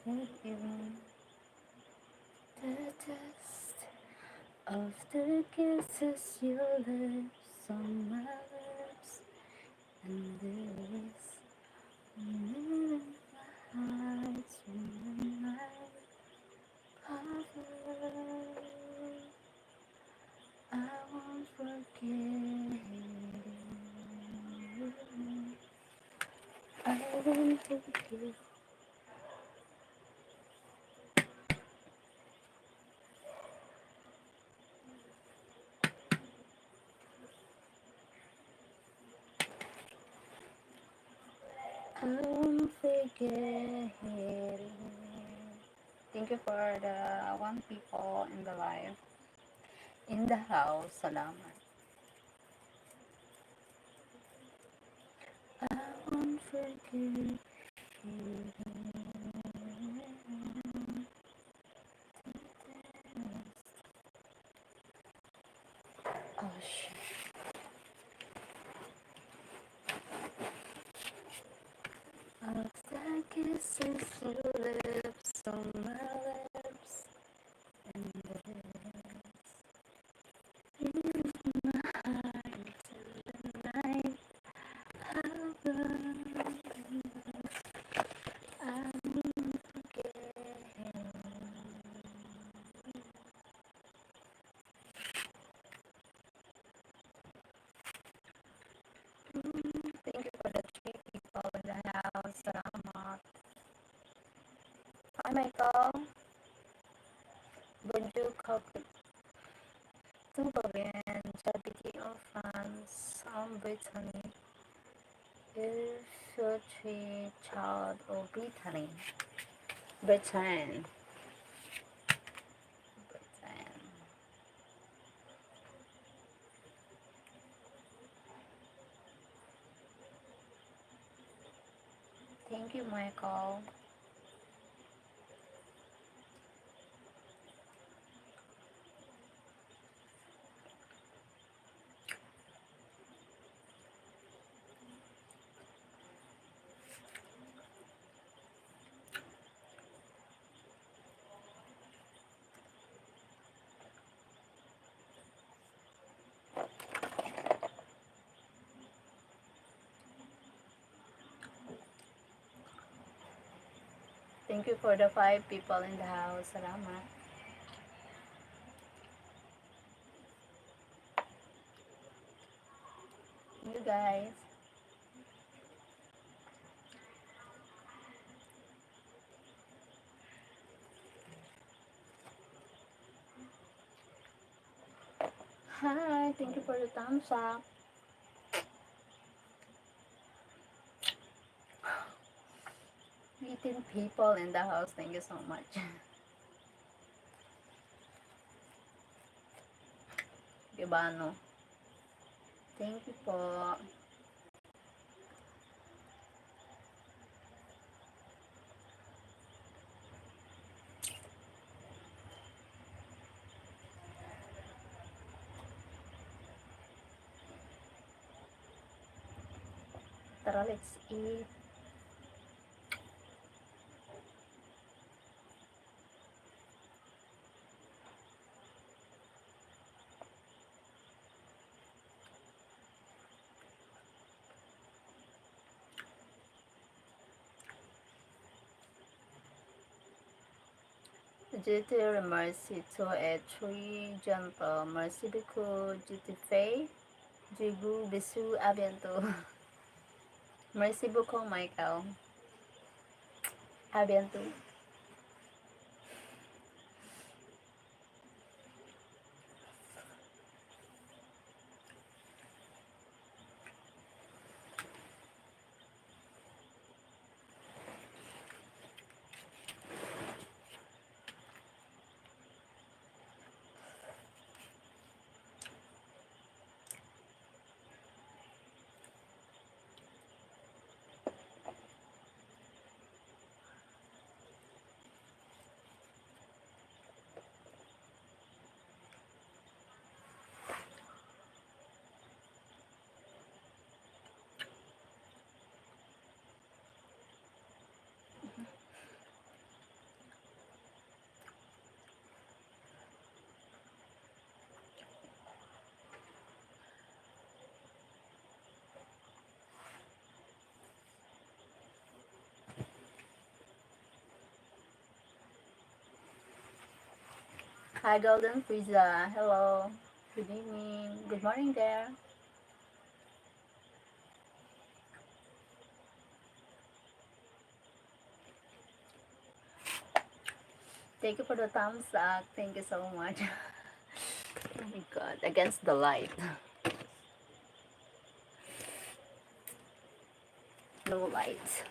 Can't even the taste of the kisses your lips on my lips, and this minute my heart's in the night cover. I won't forget. I won't forget. I won't forget. Thank you for the one people in the live. In the house, salamat. I won't forget. Oh shit. Of the kisses your lips on my lips, and this my heart till the night harbor. I won't forget. Thank you for the three people in the house. Salamat. Hi, Michael. Bonjour, couple. Tout va bien. J'habite en France, en Brittany. Il suis child of Brittany. Britain. Britain. Thank you, Michael. Thank you for the 5 people in the house. Salamat. You guys. Hi. Thank you for the thumbs up. 18 people in the house. Thank you so much. Diba, no? Thank you po. Tara, let's eat. Je merci to et très gentle. Merci beaucoup. Je te fais du gros bisous. À bientôt. Merci beaucoup, Michael. À bientôt. Hi, Golden Pizza. Hello. Good evening. Good morning there. Thank you for the thumbs up. Thank you so much. Oh my god. Against the light. No light.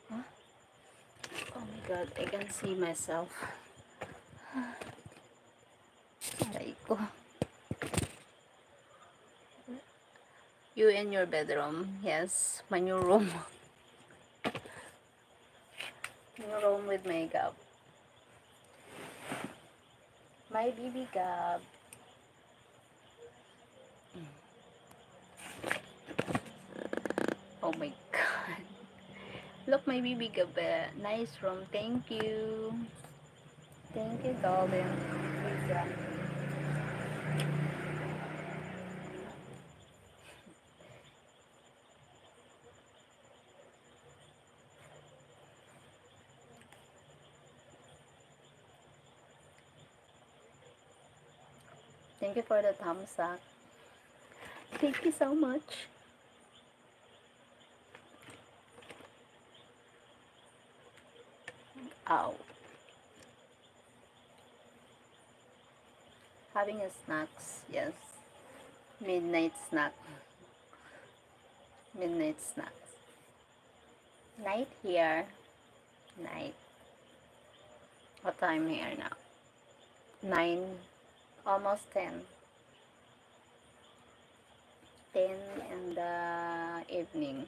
Huh? Oh my god. I can see myself. Aray ko. You in your bedroom. Yes. My new room. New room with makeup. My BB Gab. Oh my god. Look, my BB Gab. Nice room. Thank you. Thank you, Golden Pizza. Thank you for the thumbs up. Thank you so much. Ow. Having a snacks, yes. Midnight snack. Midnight snacks. Night here. Night. What time here now? 9. Almost 10. 10 in the evening.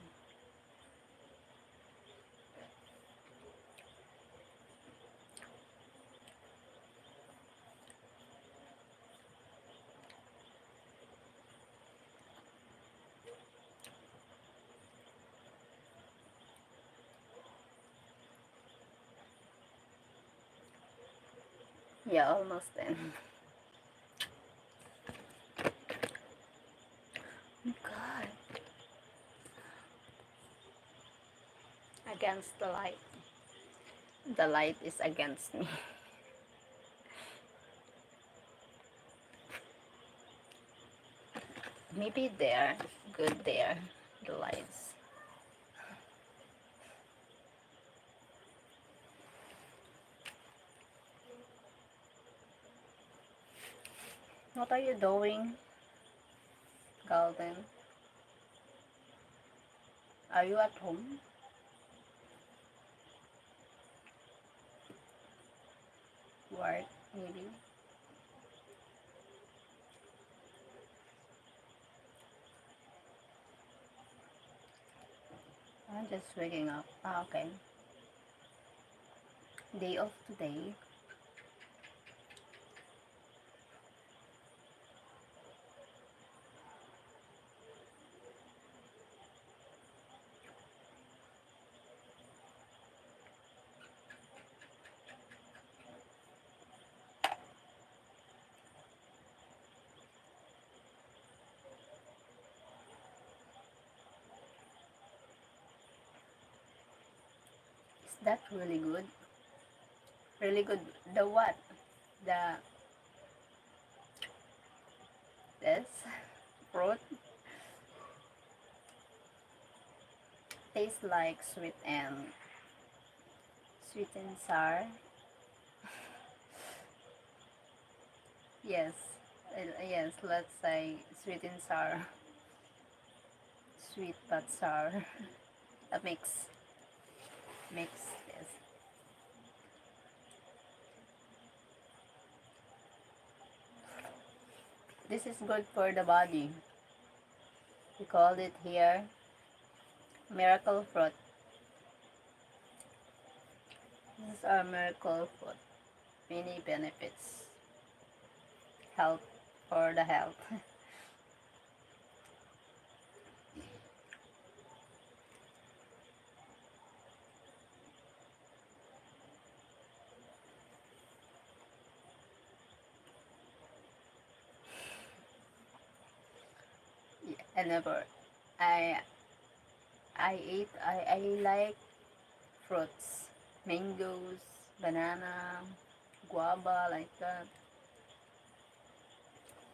Yeah, almost 10. Oh God. Against the light. The light is against me. Maybe there. Good there. The lights. What are you doing, Golden? Are you at home? Work, maybe? I'm just waking up. Ah, okay. Day off today. Is that really good? Really good. The what? The this fruit tastes like sweet and sour. Yes, yes. Let's say sweet and sour. Sweet but sour. A mix. Yes. This is good for the body. We call it here miracle fruit. This is our miracle fruit. Many benefits. Health for the health. I never. I I like fruits. Mangoes, banana, guava, like that.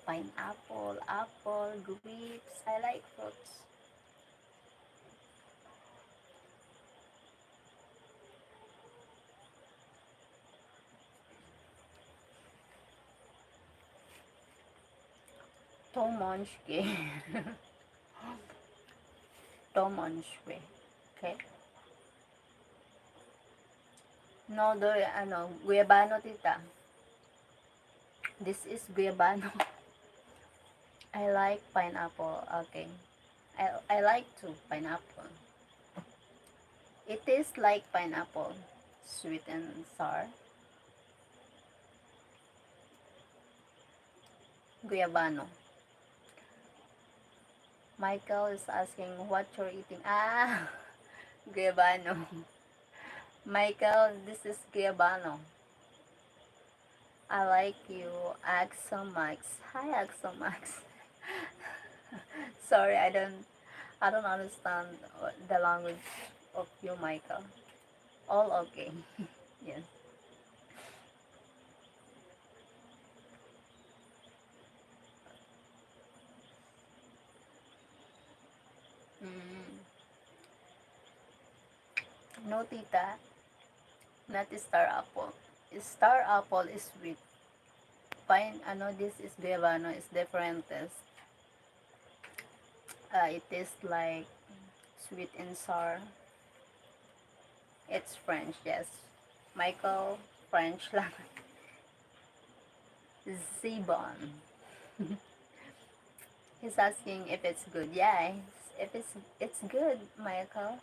Pineapple, apple, grapes. I like fruits. Tomonshke. Tomonshke. Okay? No, guyabano tita. This is guyabano. I like pineapple. Okay. I like too pineapple. It tastes like pineapple. Sweet and sour. Guyabano. Michael is asking what you're eating. Ah, guyabano. Michael, this is guyabano. I like you, Axomax. Hi, Axomax. Sorry, I don't understand the language of you, Michael. All okay. Yes. Mm. No, tita. Not star apple. Star apple is sweet. This is guavano is different. It tastes like sweet and sour. It's French, yes. Michael, French lang. Zibon. He's asking if it's good. Yeah, if it's good, Michael.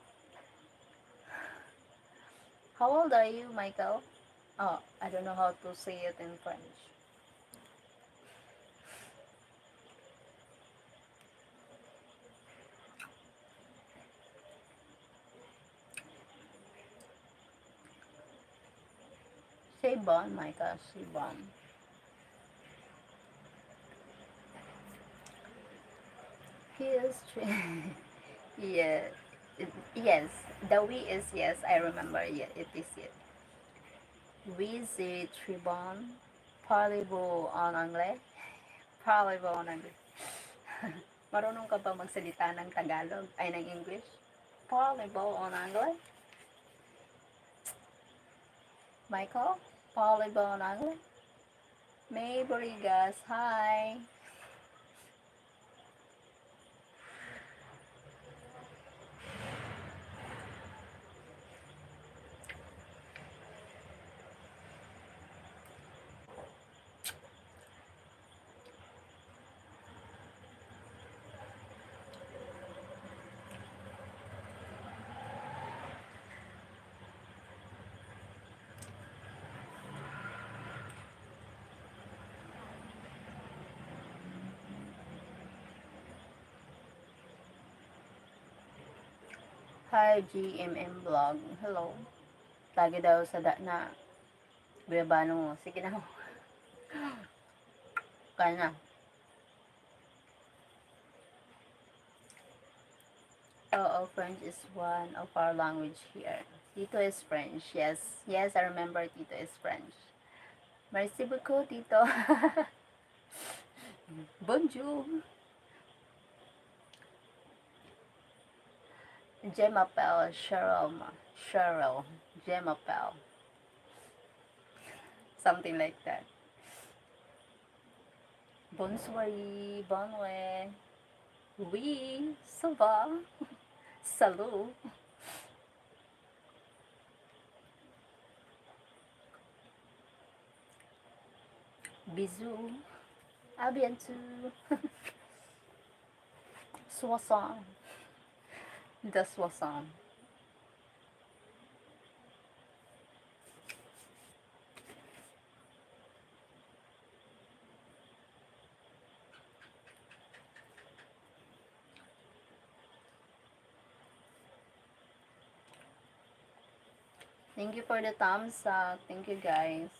How old are you, Michael? Oh, I don't know how to say it in French. Shibon, Michael, Shibon. He is yeah. Yes, the we is yes. I remember. Yeah, it is it. We c'est très bon. Parlez-vous en anglais? Parlez-vous en anglais? Marunong ka ba magsalita ng Tagalog? Ay, ng English? Parlez-vous en anglais? Michael? Parlez-vous en anglais? May Borigas, hi! Hi, GMM Vlog. Hello. Lagi daw sa na guyabano mo. Sige na. Kaya na. Oh, French is one of our language here. Tito is French. Yes. Yes, I remember Tito is French. Merci beaucoup, Tito. Bonjour. Jemapel, Cheryl, Jemapel. Something like that. Bonsoir, bonne nuit. Oui, ça va. Salut. Bisous. À bientôt. Soissons. De soissons. Thank you for the thumbs up. Thank you, guys.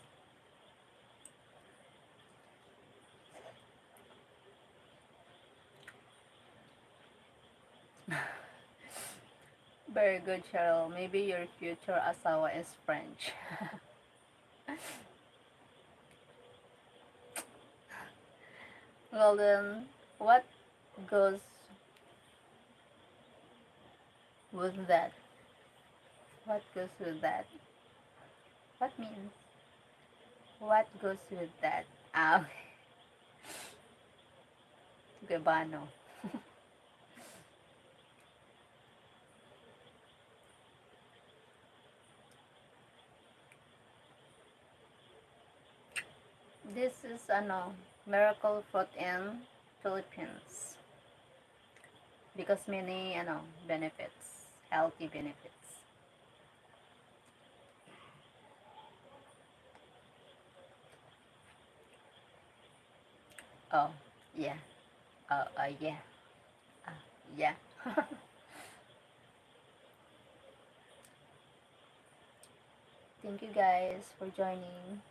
Very good, Cheryl. Maybe your future asawa is French. Well then, what goes with that? What goes with that? What means? What goes with that? Ah, Gabano. This is miracle fruit in Philippines because many benefits, healthy benefits. Oh, yeah. Yeah. Uh, yeah. Thank you guys for joining.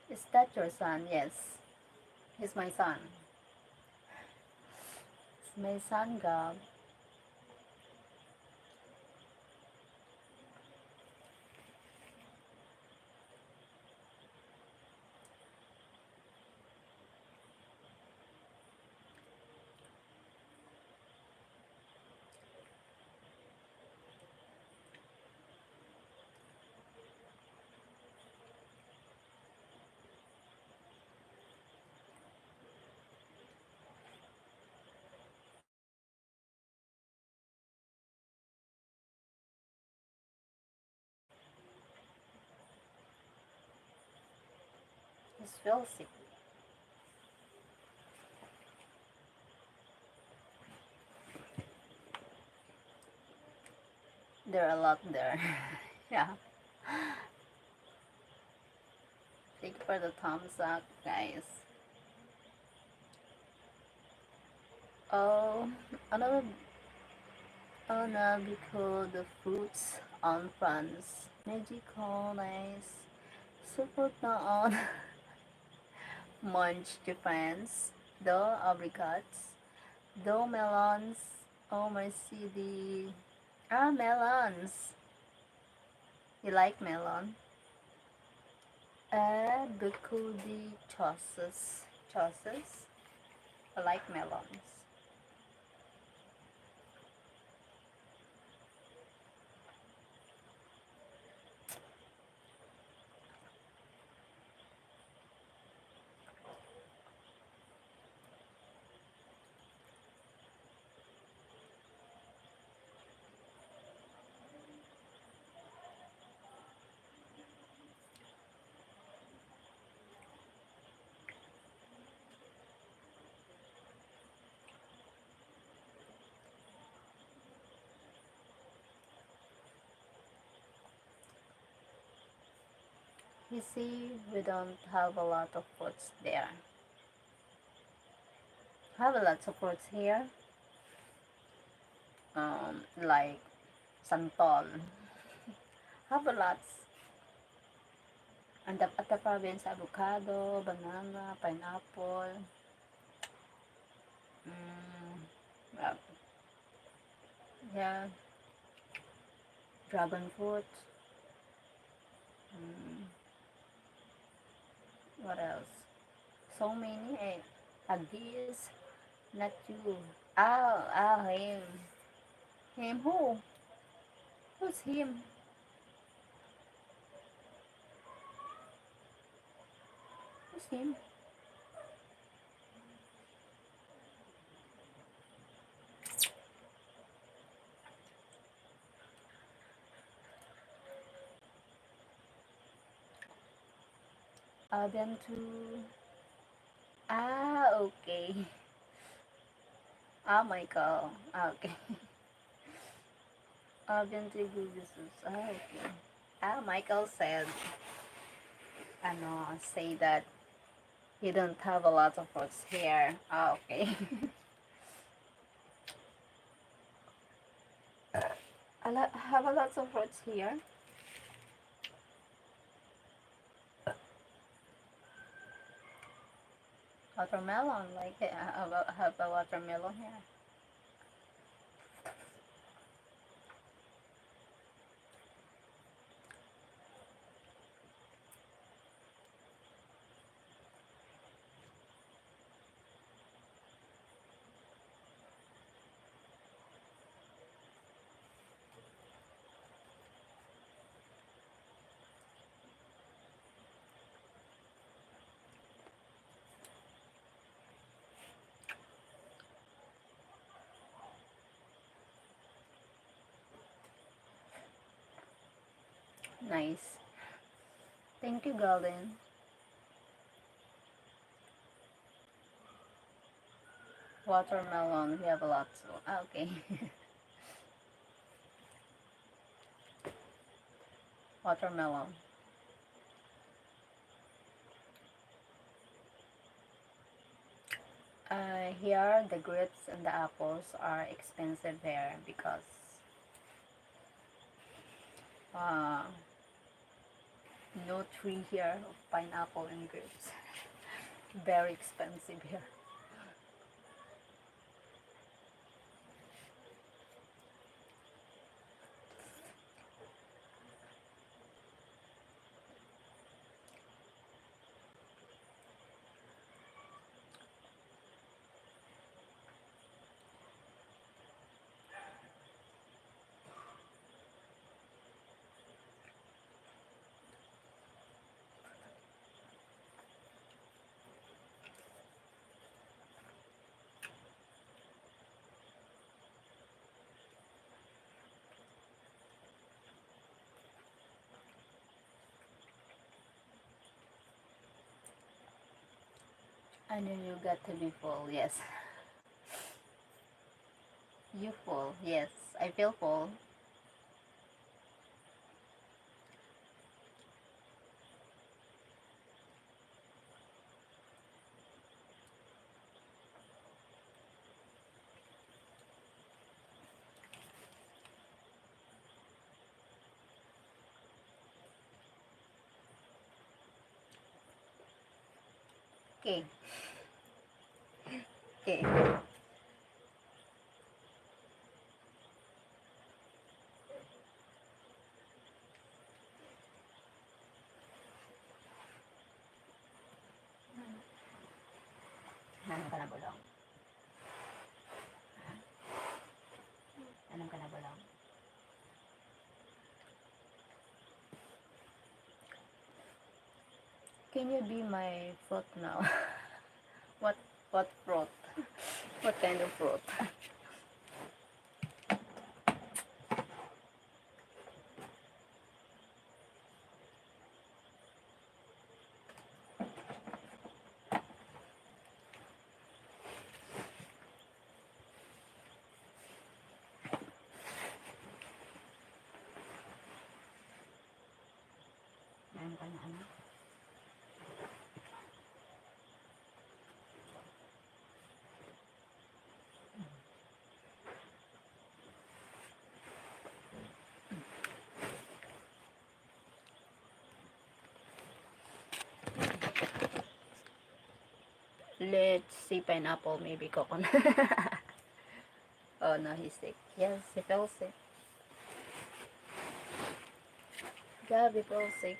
Is that your son? Yes. He's my son. It's my son, Gab. He's real sick. There are a lot there. Yeah. Thank you for the thumbs up, guys. Oh, another because the fruits on France. Magical, nice. Support na on Munch to France. The apricots. The melons. Oh, mercy, melons. You like melon? Beaucoup de choices. Choices? I like melons. You see, we don't have a lot of fruits there. Have a lot of fruits here, like santol. Have a lot. And at the province, avocado, banana, pineapple, uh, yeah, dragon fruit. Mm, what else? So many. Agis, not you. Him. Him who? Who's him? Who's him? Then to okay. My God. Okay. Then to Google. Okay. Michael said, say that you don't have a lot of fruits here. Okay. Have a lot of fruits here. Watermelon, like have a watermelon here. Nice. Thank you, Golden. Watermelon, we have a lot. So, okay. Watermelon. Here, the grapes and the apples are expensive here because uh, no tree here of pineapple and grapes. Very expensive here. I know you got to be full, yes. You full, yes. I feel full. Okay, okay. Anong ka na bulong? Anong ka na bulong? Can you be my fruit now? what what fruit? What kind of fruit? Anong ka na ano? Let's see pineapple, maybe coconut. Oh no, he's sick. Yes, he fell sick. Gabby fell sick.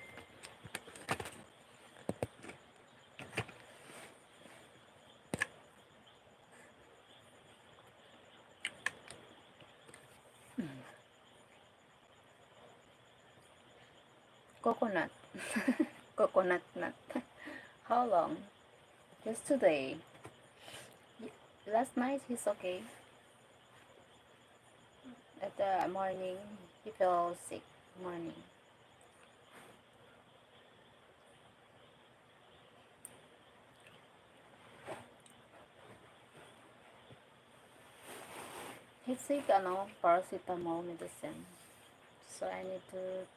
Coconut. Coconut nut. How long? Just today. Last night he's okay. At the morning he fell sick. Morning. He's sick, paracetamol medicine. So I need to,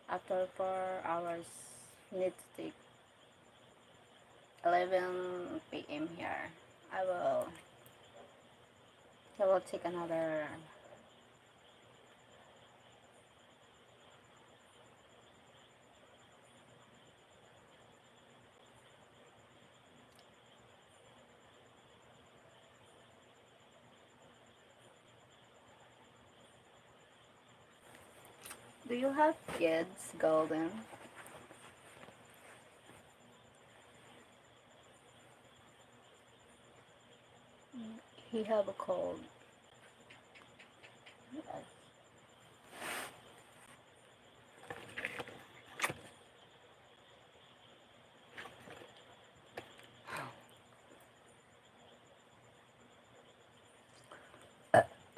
after 4 hours, need to take 11 p.m. here. I will take another Do you have kids, Golden? He have a cold.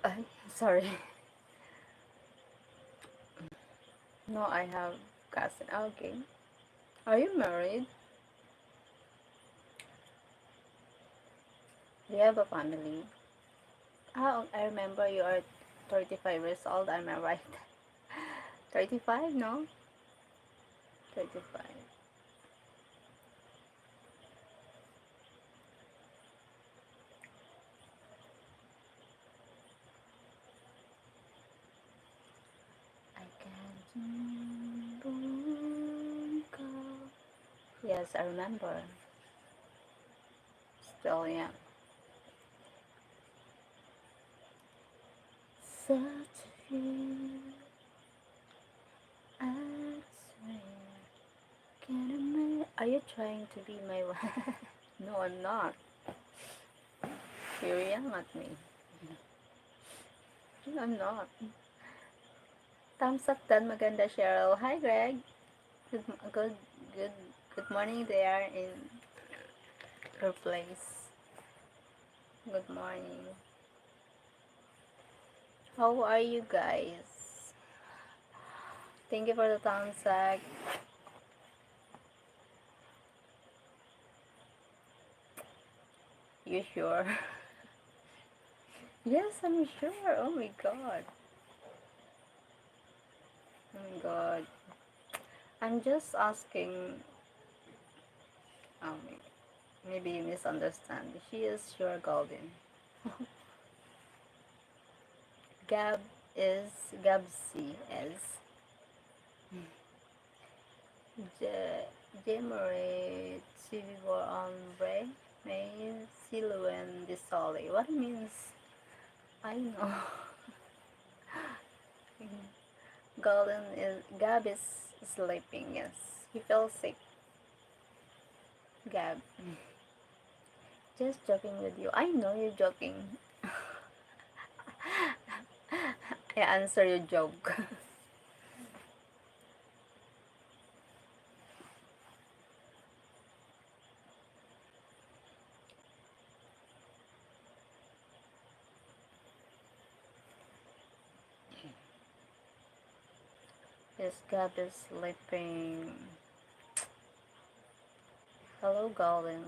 Uh, sorry. No, I have cousin. Okay. Are you married? Do you have a family? Oh, I remember you are 35 years old. Am I right? 35? No? 35. I can't remember. Yes, I remember. Still, yeah. Such a few, I swear. Can Are you trying to be my wife? No, I'm not. You're young at me. I'm not. Thumbs up dan maganda, Cheryl. Hi, Greg. Good, good, good, good morning there in your place. Good morning. How are you guys? Thank you for the thumbs up. You sure? Yes, I'm sure. Oh my god. Oh my god. I'm just asking. Um, maybe you misunderstand. She is sure golden. Gab is Gabsy is Demerit Civivor Ombre May Siluen Disoli. What it means? I know. Golden is Gab is sleeping, yes. He feels sick. Gab. Just joking with you. I know you're joking. I answer your joke. This Gab is sleeping. Hello, Golden.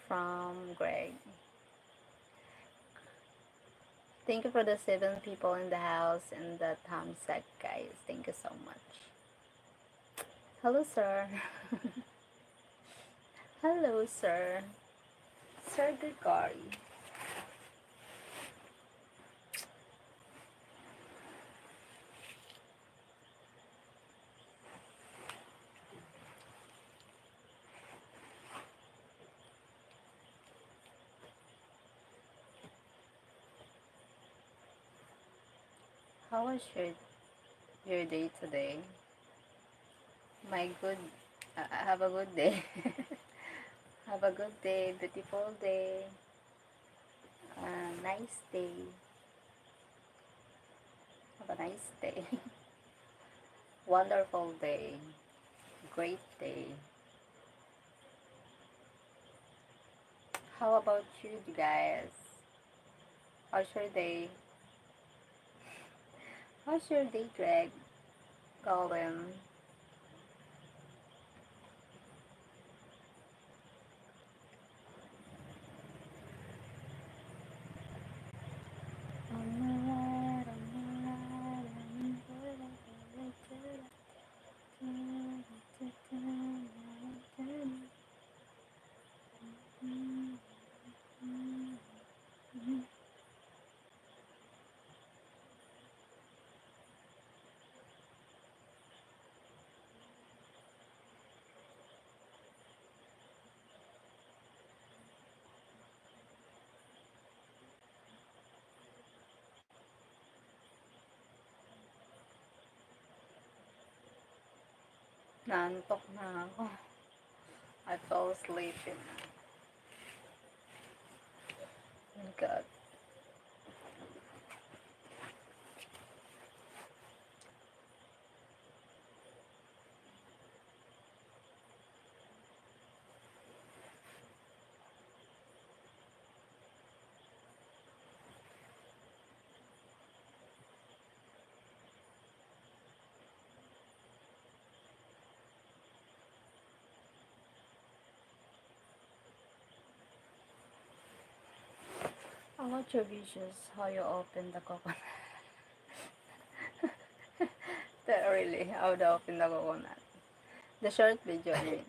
From Greg. Thank you for the 7 people in the house and the thumbs up, guys. Thank you so much. Hello, sir. Hello, sir. Sir Gregory. How was your day today? My good. Have a good day. Have a good day, beautiful day. Nice day. Have a nice day. Wonderful day. Great day. How about you guys? How's your day? How's your day, Greg? Golden. Naantok na ako. I fell asleep. Oh my God. I watch your videos how you open the coconut. That really, how to open the coconut. The short video, I mean.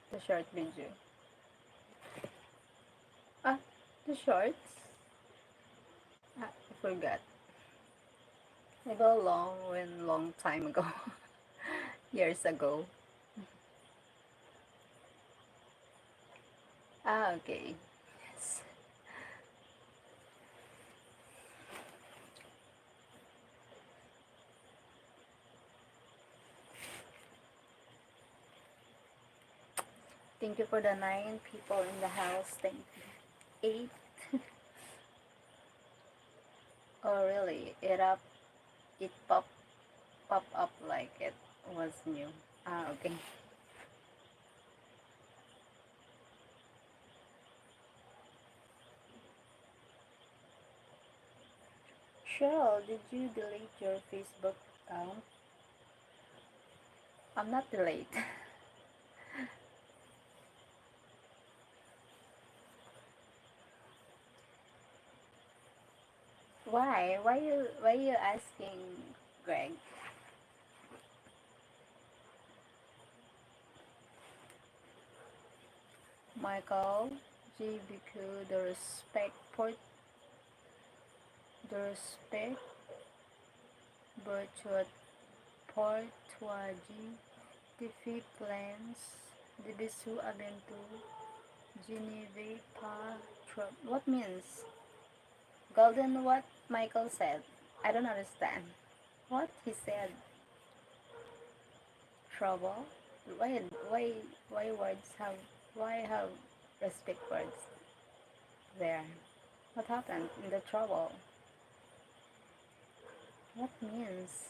The short video. Ah, the shorts? Ah, I forgot. I go long time ago. Years ago. Ah, okay. Yes. Thank you for the 9 people in the house. Thank you. 8. Oh, really? It pop up like it was new. Ah, okay. Cheryl, did you delete your Facebook account? I'm not delete. Why? Why you asking, Greg? Michael, GBQ, the respect, Bertuat, Portuaji, Tiffy Plans, Dibisu Abentu, Geneve Pa, what means? Golden, what Michael said? I don't understand. What he said? Trouble? Why, why, why words have, why have respect words there? What happened in the trouble? What means?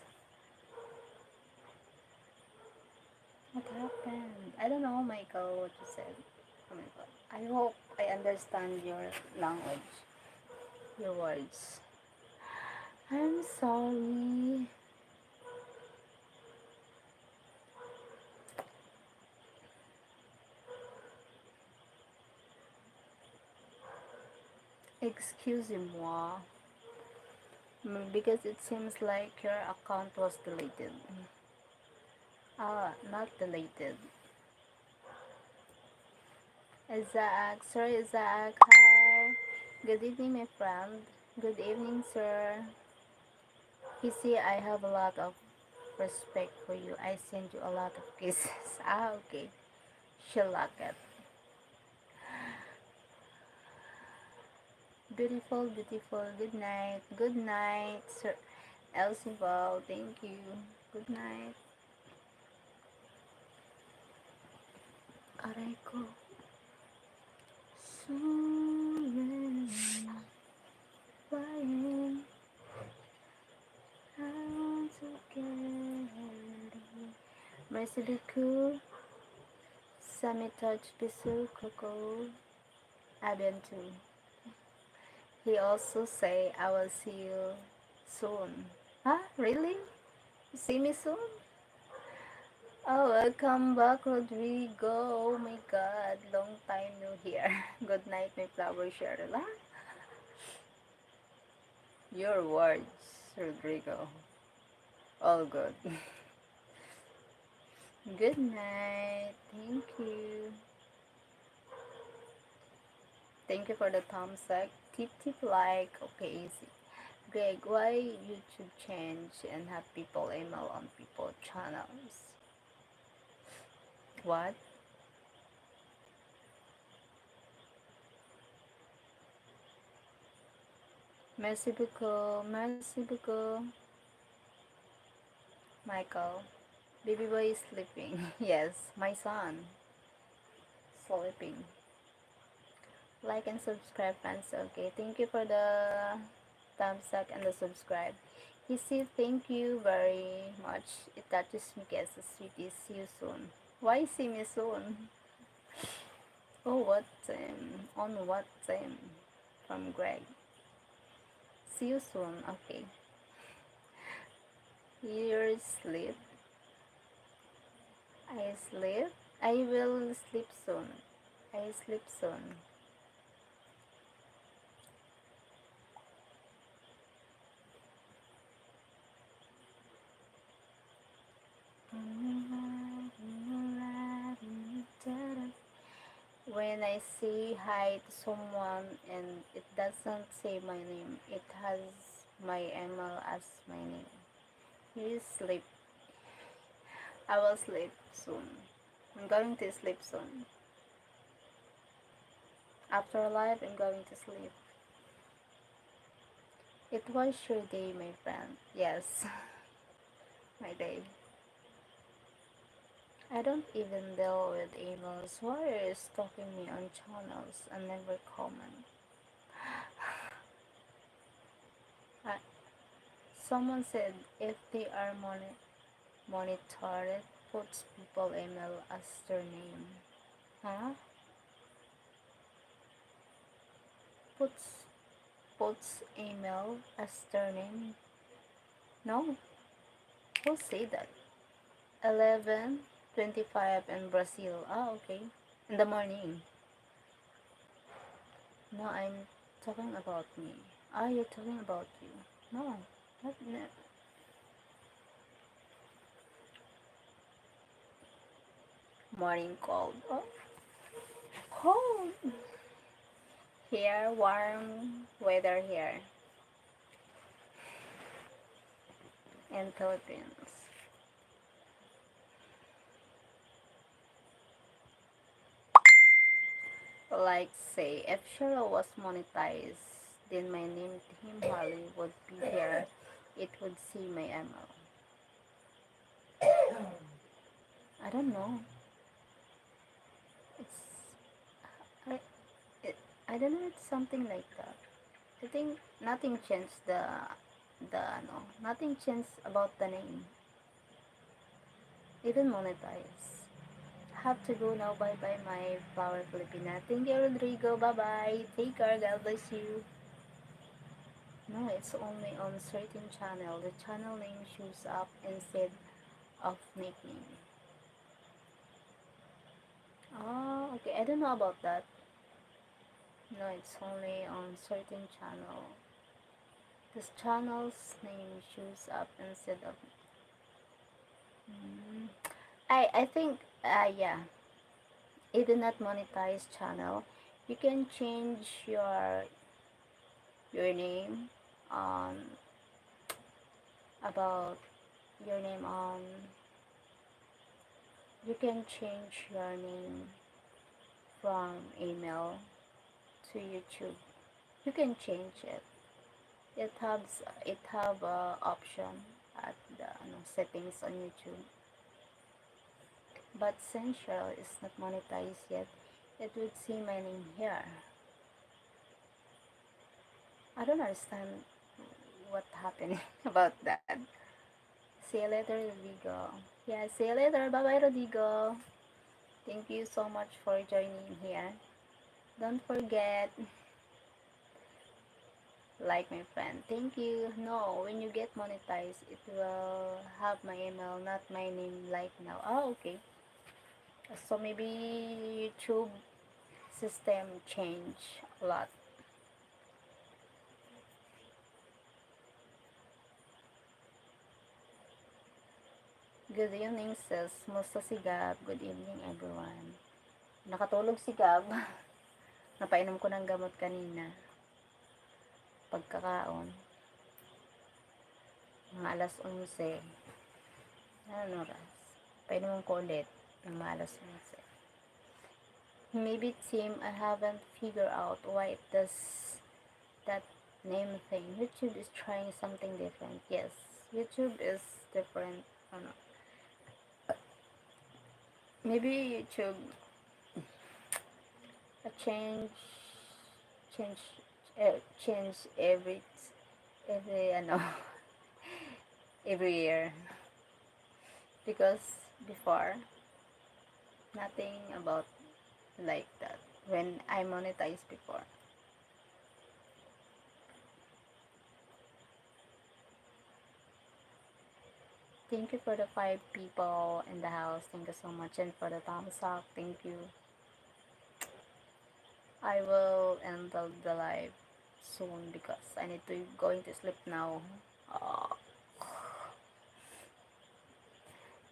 What happened? I don't know, Michael, what you said. Oh my God. I hope I understand your language, your words. I'm sorry. Excusez-moi. Because it seems like your account was deleted. Ah, not deleted. Isaac, Sir Isaac, hi. Good evening, my friend. Good evening, sir. You see, I have a lot of respect for you. I send you a lot of kisses. Ah, okay. She'll like it. Beautiful, beautiful. Good night. Good night, Sir Elsival. Thank you. Good night. Aray ko. Soaring, flying. I want to get away. Merci beaucoup. Samitouch Bisu Coco Abentu. He also say I will see you soon. Huh? Really? See me soon? Oh, welcome back, Rodrigo. Oh my God, long time no here. Good night, my flower Cheryl. Ah, your words, Rodrigo. All good. Good night. Thank you. Thank you for the thumbs up. Tip like. Okay, easy. Greg, why YouTube change and have people email on people channels? What? Merci beaucoup. Merci beaucoup. Michael. Baby boy is sleeping. Yes, my son sleeping. Like and subscribe, friends. Okay, thank you for the thumbs up and the subscribe. He said thank you very much. It touches me, guys. Sweetie, see you soon. Why see me soon? Oh, what time? On what time? From Greg. See you soon. Okay. You sleep. I sleep. I will sleep soon. I sleep soon. When I say hi to someone and it doesn't say my name, it has my email as my name. You sleep. I will sleep soon. I'm going to sleep soon. After life, I'm going to sleep. It was your day, my friend. Yes, my day. I don't even deal with emails. Why are you stalking me on channels and never comment? I, Someone said if they are monitored, puts people email as their name. Huh? Puts puts email as their name? No. Who say that? 11:25 in Brazil. Ah, okay. In the morning. No, I'm talking about me. Ah, you're talking about you. No, not. Morning cold. Oh, cold. Here, warm weather here in Philippines. Like say, if Cheryl was monetized, then my name Tim Harley would be here. It would see my ML. I don't know. It's I I don't know. It's something like that. I think nothing changed the no nothing changed about the name. Even monetize. Have to go now. Bye bye, my flower Filipina. Thank you, Rodrigo. Bye bye. Take care. God bless you. No, it's only on certain channel. The channel name shows up instead of nickname. Oh, okay. I don't know about that. No, it's only on certain channel. This channel's name shows up instead of. Mm, I think yeah. It do not monetize channel. You can change your name on about your name on. You can change your name from email to YouTube. You can change it. It have a option at the settings on YouTube. But since Cheryl is not monetized yet, it would see my name here. I don't understand what happened about that. See you later, Rodrigo. Yeah, see you later. Bye bye, Rodrigo. Thank you so much for joining here. Don't forget, like my friend. Thank you. No, when you get monetized, it will have my email, not my name like now. Oh, okay. So maybe YouTube system change a lot. Good evening, sis. Musta si Gab? Good evening, everyone. Nakatulog si Gab. Napainom ko ng gamot kanina. Pagkakaon. Mga alas 11. Ano oras? Painom ko ulit. Ng mga alas 11. Maybe team, I haven't figured out why it does that name thing. YouTube is trying something different. Yes, YouTube is different. Ano. Maybe YouTube change change change every ano every year, because before nothing about like that when I monetized before. Thank you for the 5 people in the house. Thank you so much, and for the thumbs up. Thank you. I will end the live soon because I need to going to sleep now. Uh,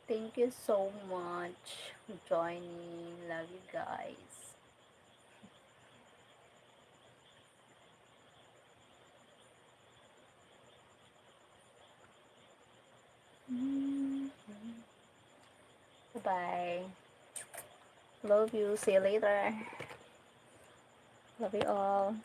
Thank you so much for joining. Love you guys. Bye bye. Love you. See you later. Love you all.